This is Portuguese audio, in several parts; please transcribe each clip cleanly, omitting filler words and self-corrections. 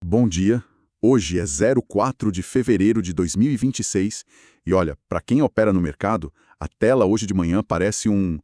Bom dia. Hoje é 04 de fevereiro de 2026 e olha, para quem opera no mercado, a tela hoje de manhã parece um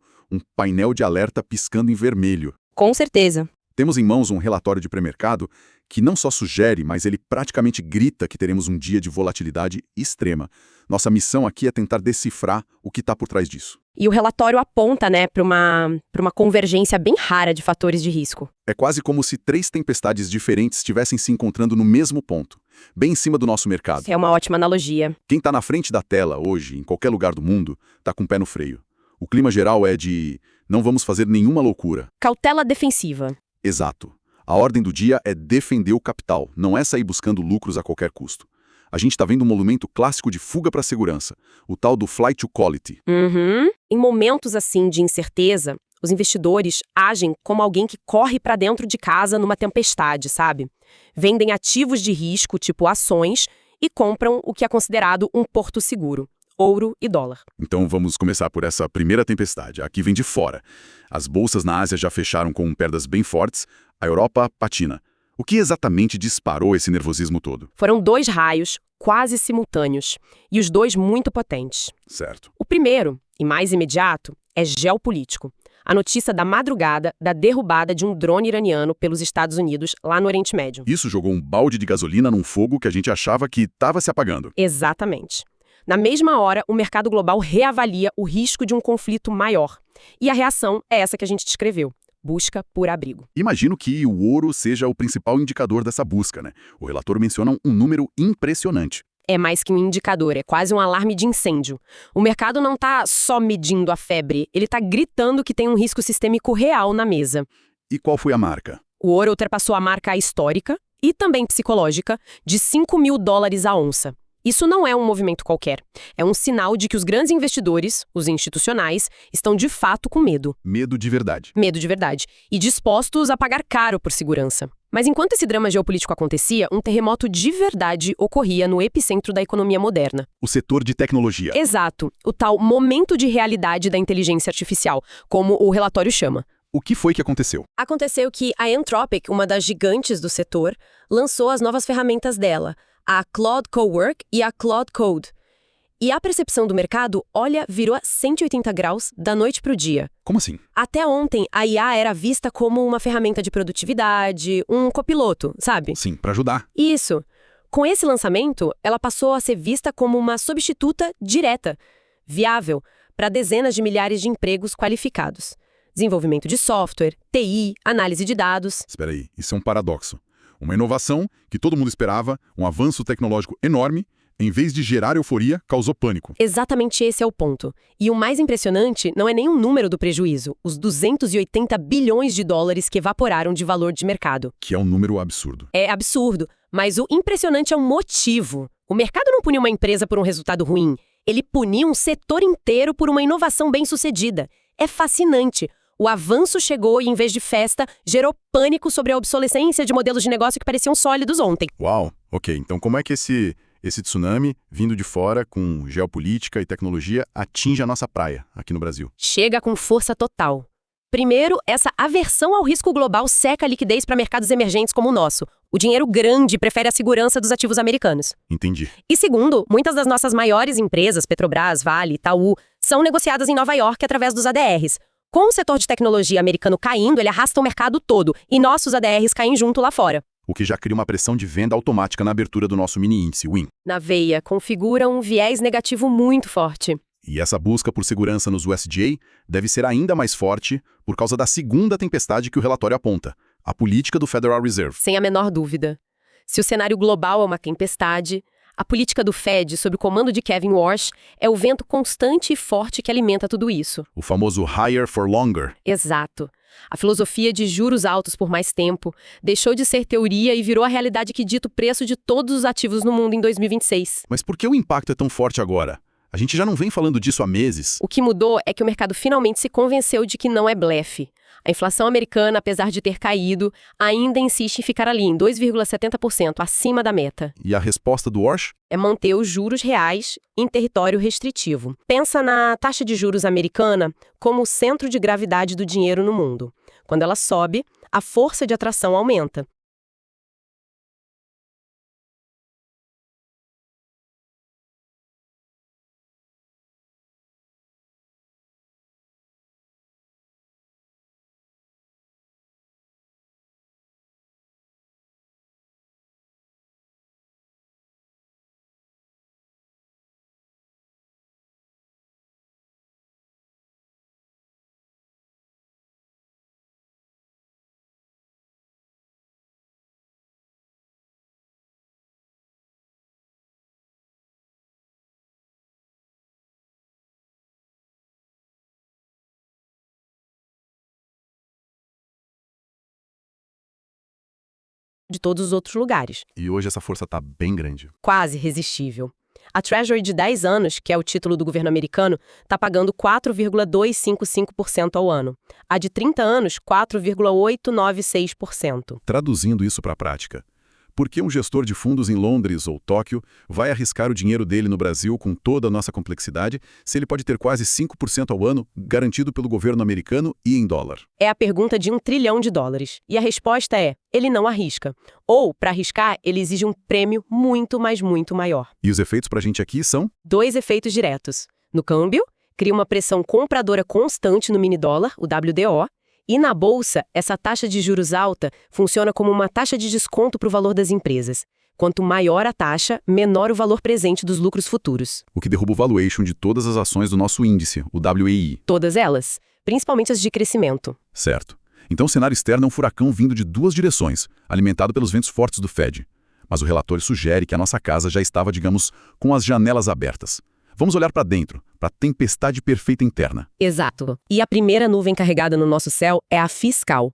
painel de alerta piscando em vermelho. Com certeza. Temos em mãos um relatório de pré-mercado que não só sugere, mas ele praticamente grita que teremos um dia de volatilidade extrema. Nossa missão aqui é tentar decifrar o que está por trás disso. E o relatório aponta, para uma convergência bem rara de fatores de risco. É quase como se três tempestades diferentes estivessem se encontrando no mesmo ponto, bem em cima do nosso mercado. É uma ótima analogia. Quem está na frente da tela hoje, em qualquer lugar do mundo, está com o pé no freio. O clima geral é de não vamos fazer nenhuma loucura. Cautela defensiva. Exato. A ordem do dia é defender o capital, não é sair buscando lucros a qualquer custo. A gente está vendo um movimento clássico de fuga para a segurança, o tal do flight to quality. Em momentos assim de incerteza, os investidores agem como alguém que corre para dentro de casa numa tempestade, sabe? Vendem ativos de risco, tipo ações, e compram o que é considerado um porto seguro. Ouro e dólar. Então vamos começar por essa primeira tempestade. Aqui vem de fora. As bolsas na Ásia já fecharam com perdas bem fortes, a Europa patina. O que exatamente disparou esse nervosismo todo? Foram dois raios quase simultâneos, e os dois muito potentes. Certo. O primeiro, e mais imediato, é geopolítico. A notícia da madrugada da derrubada de um drone iraniano pelos Estados Unidos lá no Oriente Médio. Isso jogou um balde de gasolina num fogo que a gente achava que estava se apagando. Exatamente. Na mesma hora, o mercado global reavalia o risco de um conflito maior. E a reação é essa que a gente descreveu. Busca por abrigo. Imagino que o ouro seja o principal indicador dessa busca, né? O relator menciona um número impressionante. É mais que um indicador, é quase um alarme de incêndio. O mercado não está só medindo a febre, ele está gritando que tem um risco sistêmico real na mesa. E qual foi a marca? O ouro ultrapassou a marca histórica e também psicológica de $5.000 a onça. Isso não é um movimento qualquer. É um sinal de que os grandes investidores, os institucionais, estão de fato com medo. Medo de verdade. Medo de verdade. E dispostos a pagar caro por segurança. Mas enquanto esse drama geopolítico acontecia, um terremoto de verdade ocorria no epicentro da economia moderna. O setor de tecnologia. Exato. O tal momento de realidade da inteligência artificial, como o relatório chama. O que foi que aconteceu? Aconteceu que a Anthropic, uma das gigantes do setor, lançou as novas ferramentas dela, a Claude Cowork e a Claude Code. E a percepção do mercado, virou a 180 graus da noite para o dia. Como assim? Até ontem, a IA era vista como uma ferramenta de produtividade, um copiloto, sabe? Sim, para ajudar. Isso. Com esse lançamento, ela passou a ser vista como uma substituta direta, viável, para dezenas de milhares de empregos qualificados. Desenvolvimento de software, TI, análise de dados. Espera aí, isso é um paradoxo. Uma inovação que todo mundo esperava, um avanço tecnológico enorme, em vez de gerar euforia, causou pânico. Exatamente esse é o ponto. E o mais impressionante não é nem o número do prejuízo, os $280 bilhões que evaporaram de valor de mercado. Que é um número absurdo. É absurdo, mas o impressionante é o motivo. O mercado não puniu uma empresa por um resultado ruim, ele puniu um setor inteiro por uma inovação bem-sucedida. É fascinante. O avanço chegou e, em vez de festa, gerou pânico sobre a obsolescência de modelos de negócio que pareciam sólidos ontem. Uau, ok. Então como é que esse tsunami, vindo de fora, com geopolítica e tecnologia, atinge a nossa praia, aqui no Brasil? Chega com força total. Primeiro, essa aversão ao risco global seca a liquidez para mercados emergentes como o nosso. O dinheiro grande prefere a segurança dos ativos americanos. Entendi. E segundo, muitas das nossas maiores empresas, Petrobras, Vale, Itaú, são negociadas em Nova York através dos ADRs. Com o setor de tecnologia americano caindo, ele arrasta o mercado todo, e nossos ADRs caem junto lá fora. O que já cria uma pressão de venda automática na abertura do nosso mini índice, WIN. Na veia, configura um viés negativo muito forte. E essa busca por segurança nos USDA deve ser ainda mais forte por causa da segunda tempestade que o relatório aponta, a política do Federal Reserve. Sem a menor dúvida. Se o cenário global é uma tempestade, a política do Fed, sob o comando de Kevin Warsh, é o vento constante e forte que alimenta tudo isso. O famoso higher for longer. Exato. A filosofia de juros altos por mais tempo deixou de ser teoria e virou a realidade que dita o preço de todos os ativos no mundo em 2026. Mas por que o impacto é tão forte agora? A gente já não vem falando disso há meses. O que mudou é que o mercado finalmente se convenceu de que não é blefe. A inflação americana, apesar de ter caído, ainda insiste em ficar ali em 2,70% acima da meta. E a resposta do Warsh? É manter os juros reais em território restritivo. Pensa na taxa de juros americana como o centro de gravidade do dinheiro no mundo. Quando ela sobe, a força de atração aumenta. de todos os outros lugares. E hoje essa força está bem grande. Quase irresistível. A Treasury de 10 anos, que é o título do governo americano, está pagando 4,255% ao ano. A de 30 anos, 4,896%. Traduzindo isso para a prática, por que um gestor de fundos em Londres ou Tóquio vai arriscar o dinheiro dele no Brasil com toda a nossa complexidade se ele pode ter quase 5% ao ano garantido pelo governo americano e em dólar? É a pergunta de $1 trilhão. E a resposta é, ele não arrisca. Ou, para arriscar, ele exige um prêmio muito, mas muito maior. E os efeitos para a gente aqui são? 2 efeitos diretos. No câmbio, cria uma pressão compradora constante no mini-dólar, o WDO, e na bolsa, essa taxa de juros alta funciona como uma taxa de desconto para o valor das empresas. Quanto maior a taxa, menor o valor presente dos lucros futuros. O que derruba o valuation de todas as ações do nosso índice, o WEI. Todas elas, principalmente as de crescimento. Certo. Então o cenário externo é um furacão vindo de 2 direções, alimentado pelos ventos fortes do Fed. Mas o relatório sugere que a nossa casa já estava, digamos, com as janelas abertas. Vamos olhar para dentro, para a tempestade perfeita interna. Exato. E a primeira nuvem carregada no nosso céu é a fiscal.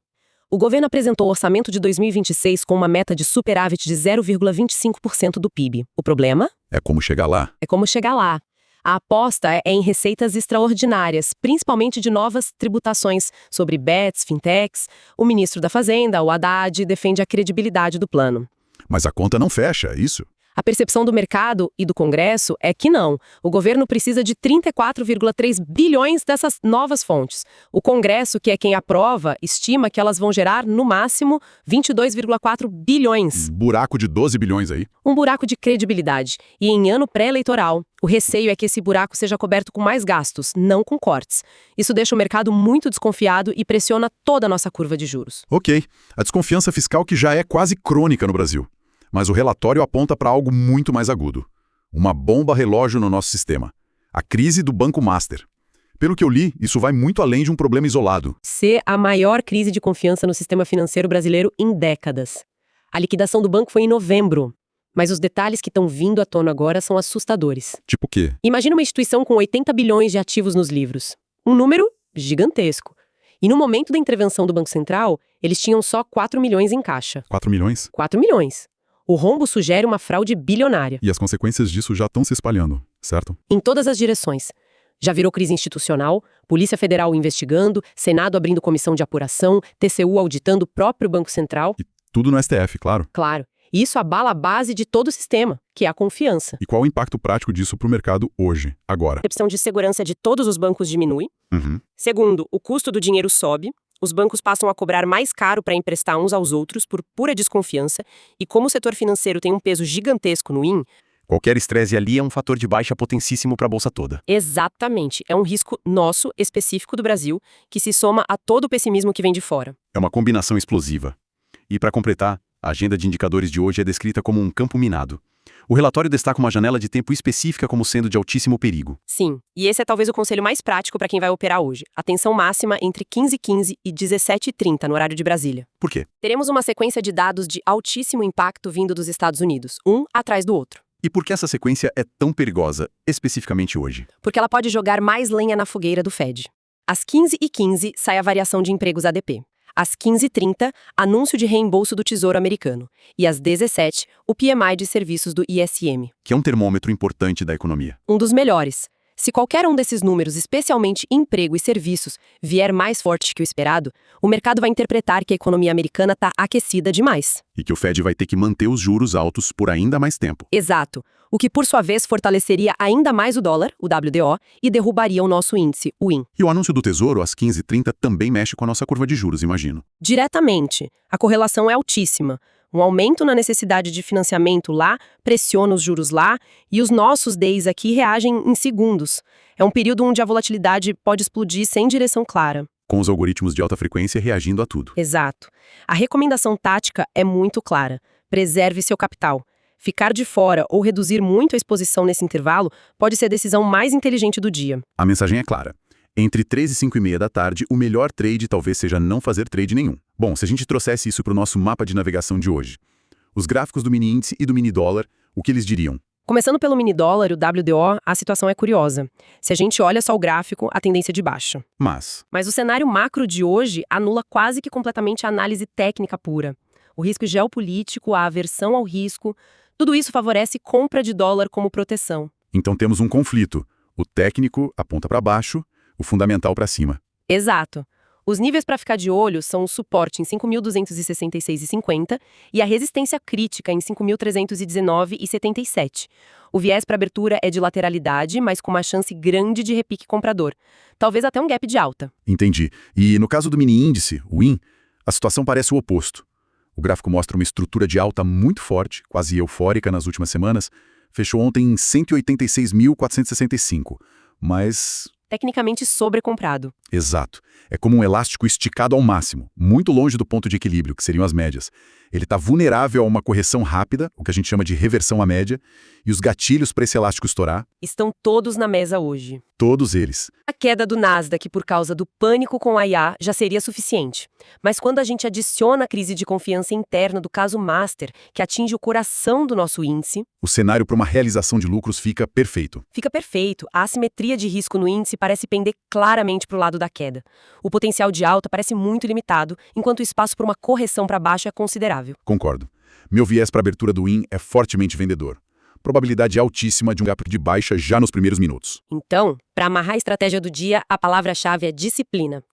O governo apresentou o orçamento de 2026 com uma meta de superávit de 0,25% do PIB. O problema? É como chegar lá. É como chegar lá. A aposta é em receitas extraordinárias, principalmente de novas tributações sobre bets, fintechs. O ministro da Fazenda, o Haddad, defende a credibilidade do plano. Mas a conta não fecha, é isso? A percepção do mercado e do Congresso é que não. O governo precisa de 34,3 bilhões dessas novas fontes. O Congresso, que é quem aprova, estima que elas vão gerar, no máximo, 22,4 bilhões. Buraco de 12 bilhões aí. Um buraco de credibilidade. E em ano pré-eleitoral, o receio é que esse buraco seja coberto com mais gastos, não com cortes. Isso deixa o mercado muito desconfiado e pressiona toda a nossa curva de juros. Ok. A desconfiança fiscal que já é quase crônica no Brasil. Mas o relatório aponta para algo muito mais agudo. Uma bomba relógio no nosso sistema. A crise do Banco Master. Pelo que eu li, isso vai muito além de um problema isolado. Ser a maior crise de confiança no sistema financeiro brasileiro em décadas. A liquidação do banco foi em novembro. Mas os detalhes que estão vindo à tona agora são assustadores. Tipo o quê? Imagina uma instituição com 80 bilhões de ativos nos livros. Um número gigantesco. E no momento da intervenção do Banco Central, eles tinham só 4 milhões em caixa. 4 milhões? 4 milhões. O rombo sugere uma fraude bilionária. E as consequências disso já estão se espalhando, certo? Em todas as direções. Já virou crise institucional, Polícia Federal investigando, Senado abrindo comissão de apuração, TCU auditando o próprio Banco Central. E tudo no STF, claro. Claro. E isso abala a base de todo o sistema, que é a confiança. E qual o impacto prático disso para o mercado hoje, agora? A percepção de segurança de todos os bancos diminui. Segundo, o custo do dinheiro sobe. Os bancos passam a cobrar mais caro para emprestar uns aos outros por pura desconfiança. E como o setor financeiro tem um peso gigantesco no IN... Qualquer estresse ali é um fator de baixa potencíssimo para a bolsa toda. Exatamente. É um risco nosso, específico do Brasil, que se soma a todo o pessimismo que vem de fora. É uma combinação explosiva. E para completar, a agenda de indicadores de hoje é descrita como um campo minado. O relatório destaca uma janela de tempo específica como sendo de altíssimo perigo. Sim, e esse é talvez o conselho mais prático para quem vai operar hoje. Atenção máxima entre 15h15 e 17h30 no horário de Brasília. Por quê? Teremos uma sequência de dados de altíssimo impacto vindo dos Estados Unidos, um atrás do outro. E por que essa sequência é tão perigosa, especificamente hoje? Porque ela pode jogar mais lenha na fogueira do Fed. Às 15h15 sai a variação de empregos ADP. Às 15h30, anúncio de reembolso do Tesouro Americano. E às 17h, o PMI de serviços do ISM. Que é um termômetro importante da economia. Um dos melhores. Se qualquer um desses números, especialmente emprego e serviços, vier mais forte que o esperado, o mercado vai interpretar que a economia americana está aquecida demais. E que o Fed vai ter que manter os juros altos por ainda mais tempo. Exato. O que, por sua vez, fortaleceria ainda mais o dólar, o WDO, e derrubaria o nosso índice, o IN. E o anúncio do Tesouro, às 15h30, também mexe com a nossa curva de juros, imagino. Diretamente. A correlação é altíssima. Um aumento na necessidade de financiamento lá pressiona os juros lá e os nossos DIs aqui reagem em segundos. É um período onde a volatilidade pode explodir sem direção clara. Com os algoritmos de alta frequência reagindo a tudo. Exato. A recomendação tática é muito clara. Preserve seu capital. Ficar de fora ou reduzir muito a exposição nesse intervalo pode ser a decisão mais inteligente do dia. A mensagem é clara. Entre 3 e 5h30 da tarde, o melhor trade talvez seja não fazer trade nenhum. Bom, se a gente trouxesse isso para o nosso mapa de navegação de hoje, os gráficos do mini índice e do mini dólar, o que eles diriam? Começando pelo mini dólar, o WDO, a situação é curiosa. Se a gente olha só o gráfico, a tendência é de baixa. Mas o cenário macro de hoje anula quase que completamente a análise técnica pura. O risco geopolítico, a aversão ao risco, tudo isso favorece compra de dólar como proteção. Então temos um conflito. O técnico aponta para baixo, o fundamental para cima. Exato. Os níveis para ficar de olho são o suporte em 5.266,50 e a resistência crítica em 5.319,77. O viés para abertura é de lateralidade, mas com uma chance grande de repique comprador. Talvez até um gap de alta. Entendi. E no caso do mini índice, o WIN, a situação parece o oposto. O gráfico mostra uma estrutura de alta muito forte, quase eufórica nas últimas semanas. Fechou ontem em 186.465, mas... tecnicamente sobrecomprado. Exato. É como um elástico esticado ao máximo, muito longe do ponto de equilíbrio, que seriam as médias. Ele está vulnerável a uma correção rápida, o que a gente chama de reversão à média, e os gatilhos para esse elástico estourar, Estão todos na mesa hoje. todos eles. A queda do Nasdaq por causa do pânico com a IA já seria suficiente. Mas quando a gente adiciona a crise de confiança interna do caso Master, que atinge o coração do nosso índice, O cenário para uma realização de lucros fica perfeito. fica perfeito. A assimetria de risco no índice parece pender claramente para o lado da queda. O potencial de alta parece muito limitado, enquanto o espaço para uma correção para baixo é considerável. Concordo. Meu viés para a abertura do WIN é fortemente vendedor. Probabilidade altíssima de um gap de baixa já nos primeiros minutos. Então, para amarrar a estratégia do dia, a palavra-chave é disciplina.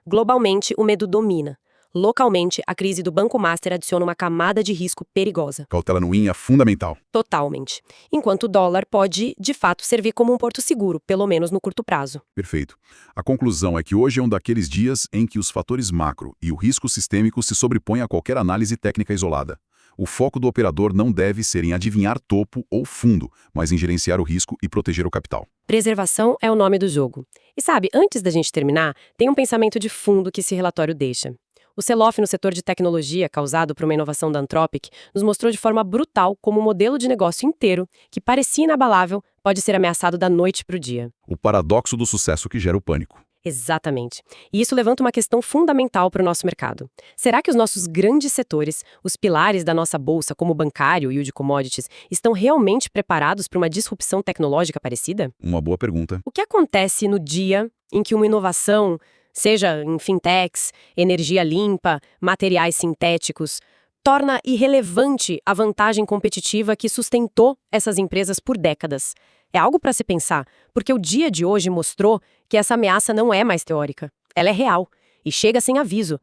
Globalmente, o medo domina. Localmente, a crise do Banco Master adiciona uma camada de risco perigosa. Cautela no WIN é fundamental. Totalmente. Enquanto o dólar pode, de fato, servir como um porto seguro, pelo menos no curto prazo. Perfeito. A conclusão é que hoje é um daqueles dias em que os fatores macro e o risco sistêmico se sobrepõem a qualquer análise técnica isolada. O foco do operador não deve ser em adivinhar topo ou fundo, mas em gerenciar o risco e proteger o capital. Preservação é o nome do jogo. E sabe, antes da gente terminar, tem um pensamento de fundo que esse relatório deixa. O sell-off no setor de tecnologia, causado por uma inovação da Anthropic, nos mostrou de forma brutal como o modelo de negócio inteiro, que parecia inabalável, pode ser ameaçado da noite para o dia. O paradoxo do sucesso que gera o pânico. Exatamente. E isso levanta uma questão fundamental para o nosso mercado. Será que os nossos grandes setores, os pilares da nossa bolsa, como o bancário e o de commodities, estão realmente preparados para uma disrupção tecnológica parecida? Uma boa pergunta. O que acontece no dia em que uma inovação, seja em fintechs, energia limpa, materiais sintéticos, torna irrelevante a vantagem competitiva que sustentou essas empresas por décadas? É algo para se pensar, porque o dia de hoje mostrou que essa ameaça não é mais teórica. Ela é real e chega sem aviso,